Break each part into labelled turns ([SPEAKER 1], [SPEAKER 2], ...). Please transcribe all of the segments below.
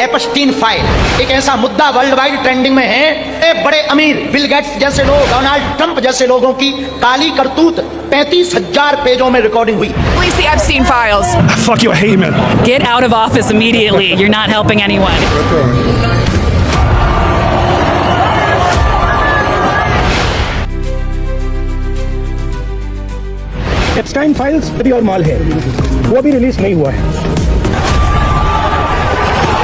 [SPEAKER 1] Epstein file एक ऐसा मुद्दा वर्ल्ड वाइड ट्रेंडिंग में है। बड़े अमीर बिल गेट्स जैसे लोग, डोनाल्ड ट्रंप जैसे लोगों की काली करतूत 35,000 पेजों में रिकॉर्डिंग हुई।
[SPEAKER 2] Release the Epstein files.
[SPEAKER 3] Fuck you, I hate you, man.
[SPEAKER 2] Get out of office immediately. You're not helping anyone.
[SPEAKER 3] Epstein files अभी और माल है, वो अभी रिलीज नहीं हुआ है।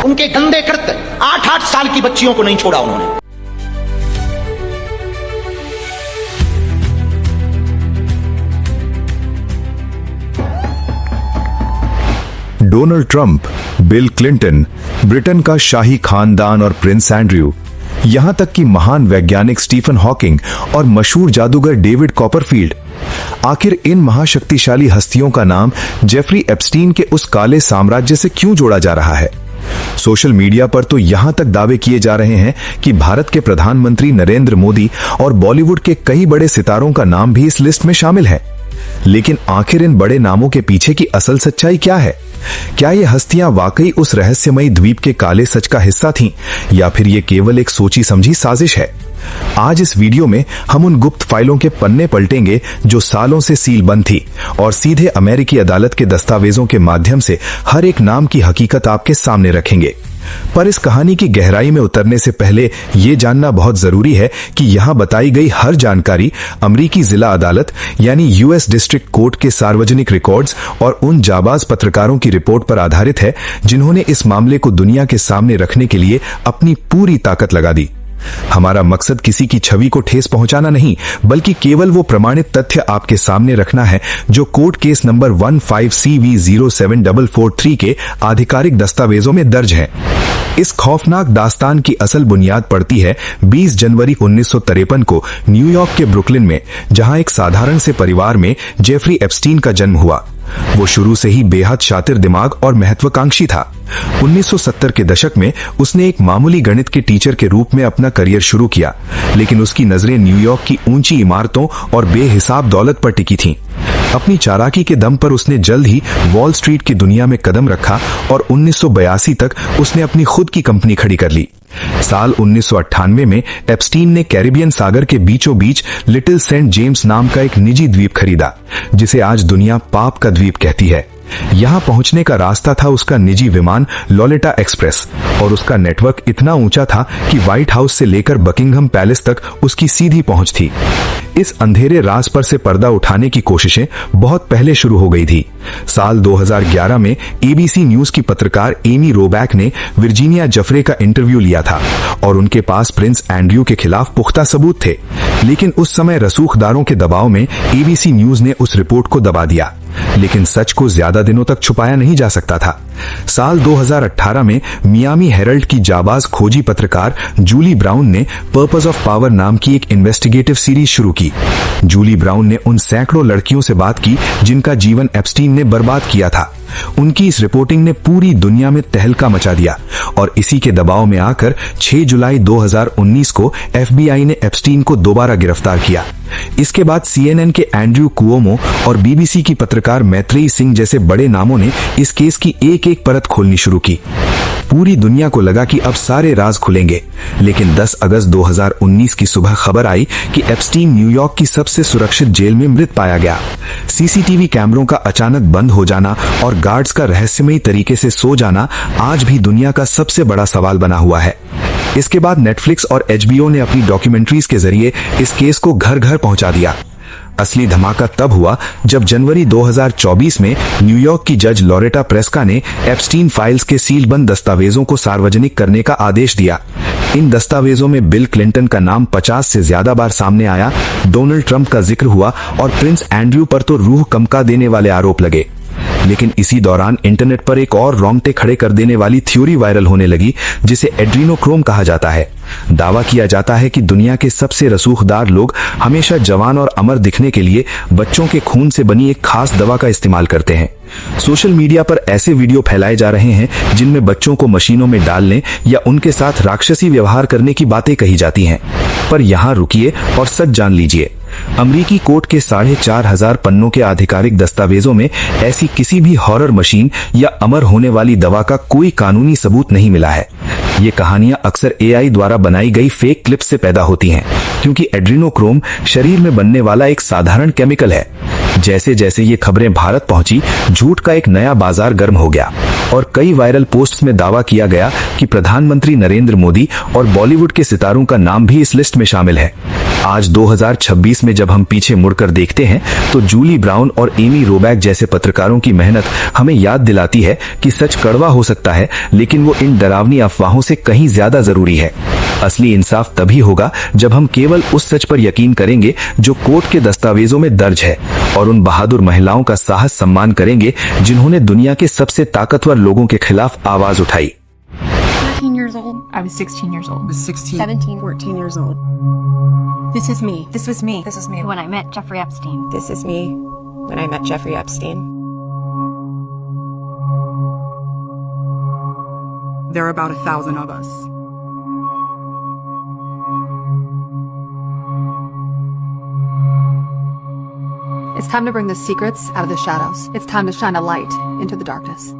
[SPEAKER 1] उनके गंदे कृत्य 8-8 साल की बच्चियों को नहीं छोड़ा उन्होंने।
[SPEAKER 4] Donald Trump, bill Clinton, Britain का शाही खानदान और प्रिंस एंड्रयू, यहां तक कि महान वैज्ञानिक स्टीफन हॉकिंग और मशहूर जादूगर डेविड कॉपरफील्ड, आखिर इन महाशक्तिशाली हस्तियों का नाम जेफरी एप्स्टीन के उस काले साम्राज्य से क्यों जोड़ा जा रहा है? सोशल मीडिया पर तो यहां तक दावे किए जा रहे हैं कि भारत के प्रधानमंत्री नरेंद्र मोदी और बॉलीवुड के कई बड़े सितारों का नाम भी इस लिस्ट में शामिल है। लेकिन आखिर इन बड़े नामों के पीछे की असल सच्चाई क्या है? क्या ये हस्तियां वाकई उस रहस्यमयी द्वीप के काले सच का हिस्सा थीं, या फिर ये केवल एक सोची समझी साजिश है? आज इस वीडियो में हम उन गुप्त फाइलों के पन्ने पलटेंगे जो सालों से सील बंद थी, और सीधे अमेरिकी अदालत के दस्तावेजों के माध्यम से हर एक नाम की हकीकत आपके सामने रखेंगे। पर इस कहानी की गहराई में उतरने से पहले ये जानना बहुत जरूरी है कि यहाँ बताई गई हर जानकारी अमेरिकी जिला अदालत यानी यूएस डिस्ट्रिक्ट कोर्ट के सार्वजनिक रिकॉर्ड्स और उन जाबाज पत्रकारों की रिपोर्ट पर आधारित है जिन्होंने इस मामले को दुनिया के सामने रखने के लिए अपनी पूरी ताकत लगा दी। हमारा मकसद किसी की छवि को ठेस पहुंचाना नहीं, बल्कि केवल वो प्रमाणित तथ्य आपके सामने रखना है जो कोर्ट केस नंबर 15CV07443 के आधिकारिक दस्तावेजों में दर्ज है। इस खौफनाक दास्तान की असल बुनियाद पड़ती है 20 जनवरी 1953 को न्यूयॉर्क के ब्रुकलिन में, जहां एक साधारण से परिवार में जेफरी एप्स्टीन का जन्म हुआ। वो शुरू से ही बेहद शातिर दिमाग और महत्वाकांक्षी था। 1970 के दशक में उसने एक मामूली गणित के टीचर के रूप में अपना करियर शुरू किया, लेकिन उसकी नजरें न्यूयॉर्क की ऊंची इमारतों और बेहिसाब दौलत पर टिकी थीं। अपनी चालाकी के दम पर उसने जल्द ही वॉल स्ट्रीट की दुनिया में कदम रखा और 1982 तक उसने अपनी खुद की कंपनी खड़ी कर ली। साल 1998 में एप्स्टीन ने कैरिबियन सागर के बीचों बीच लिटिल सेंट जेम्स नाम का एक निजी द्वीप खरीदा, जिसे आज दुनिया पाप का द्वीप कहती है। यहां पहुंचने का रास्ता था उसका निजी विमान लोलेटा एक्सप्रेस, और उसका नेटवर्क इतना ऊंचा था कि व्हाइट हाउस से लेकर बकिंघम पैलेस तक उसकी सीधी पहुंच थी। इस अंधेरे राज पर से पर्दा उठाने की कोशिशें बहुत पहले शुरू हो गई थी। साल 2011 में एबीसी न्यूज की पत्रकार एमी रोबैक ने वर्जीनिया जफरे का इंटरव्यू लिया था, और उनके पास प्रिंस एंड्रयू के खिलाफ पुख्ता सबूत थे। लेकिन उस समय रसूखदारों के दबाव में एबीसी न्यूज ने उस रिपोर्ट को दबा दिया, लेकिन सच को ज्यादा दिनों तक छुपाया नहीं जा सकता था। साल 2018 में मियामी हेरल्ड की जाबाज खोजी पत्रकार जूली ब्राउन ने पर्पस ऑफ पावर नाम की एक इन्वेस्टिगेटिव सीरीज शुरू की। जूली ब्राउन ने उन सैकड़ों लड़कियों से बात की जिनका जीवन एप्स्टीन ने बर्बाद किया था। उनकी इस रिपोर्टिंग ने पूरी दुनिया में तहलका मचा दिया, और इसी के दबाव में आकर 6 जुलाई 2019 को एफबीआई ने एप्स्टीन को दोबारा गिरफ्तार किया। इसके बाद सीएनएन के एंड्रयू कुओमो और बीबीसी की पत्रकार मैत्रेयी सिंह जैसे बड़े नामों ने इस केस की एक एक परत खोलनी शुरू की। पूरी दुनिया को लगा कि अब सारे राज खुलेंगे, लेकिन 10 अगस्त 2019 की सुबह खबर आई कि एप्स्टीन न्यूयॉर्क की सबसे सुरक्षित जेल में मृत पाया गया। सीसीटीवी कैमरों का अचानक बंद हो जाना और गार्ड्स का रहस्यमयी तरीके से सो जाना आज भी दुनिया का सबसे बड़ा सवाल बना हुआ है। इसके बाद नेटफ्लिक्स और एचबीओ ने अपनी डॉक्यूमेंट्रीज के जरिए इस केस को घर घर पहुंचा दिया। असली धमाका तब हुआ जब जनवरी 2024 में न्यूयॉर्क की जज लोरेटा प्रेस्का ने एप्स्टीन फाइल्स के सीलबंद दस्तावेजों को सार्वजनिक करने का आदेश दिया। इन दस्तावेजों में बिल क्लिंटन का नाम 50 से ज्यादा बार सामने आया, डोनाल्ड ट्रंप का जिक्र हुआ, और प्रिंस एंड्रयू पर तो रूह कंपा देने वाले आरोप लगे। लेकिन इसी दौरान इंटरनेट पर एक और रोंगटे खड़े कर देने वाली थ्योरी वायरल होने लगी, जिसे एड्रीनोक्रोम कहा जाता है। दावा किया जाता है कि दुनिया के सबसे रसूखदार लोग हमेशा जवान और अमर दिखने के लिए बच्चों के खून से बनी एक खास दवा का इस्तेमाल करते हैं। सोशल मीडिया पर ऐसे वीडियो फैलाए जा रहे हैं जिनमें बच्चों को मशीनों में डालने या उनके साथ राक्षसी व्यवहार करने की बातें कही जाती हैं। पर यहाँ रुकिए और सच जान लीजिए, अमेरिकी कोर्ट के 4,500 पन्नों के आधिकारिक दस्तावेजों में ऐसी किसी भी हॉरर मशीन या अमर होने वाली दवा का कोई कानूनी सबूत नहीं मिला है। ये कहानियां अक्सर एआई द्वारा बनाई गई फेक क्लिप से पैदा होती हैं, क्योंकि एड्रीनोक्रोम शरीर में बनने वाला एक साधारण केमिकल है। जैसे जैसे ये खबरें भारत पहुंची, झूठ का एक नया बाजार गर्म हो गया और कई वायरल पोस्ट्स में दावा किया गया कि प्रधानमंत्री नरेंद्र मोदी और बॉलीवुड के सितारों का नाम भी इस लिस्ट में शामिल है। आज 2026 में जब हम पीछे मुड़कर देखते हैं तो जूली ब्राउन और एमी रोबैक जैसे पत्रकारों की मेहनत हमें याद दिलाती है कि सच कड़वा हो सकता है, लेकिन वो इन डरावनी अफवाहों से कहीं ज्यादा जरूरी है। असली इंसाफ तभी होगा जब हम केवल उस सच पर यकीन करेंगे जो कोर्ट के दस्तावेजों में दर्ज है, और उन बहादुर महिलाओं का साहस सम्मान करेंगे जिन्होंने दुनिया के सबसे ताकतवर लोगों के खिलाफ आवाज उठाई।
[SPEAKER 5] 13 years old.
[SPEAKER 6] I was 16 years old.
[SPEAKER 5] 17, 14 years old. This is me.
[SPEAKER 6] This was me. This was me.
[SPEAKER 7] When I met Jeffrey Epstein.
[SPEAKER 5] This is me when I met Jeffrey Epstein.
[SPEAKER 6] There are about 1,000 of us.
[SPEAKER 8] It's time to bring the secrets out of the shadows. It's time to shine a light into the darkness.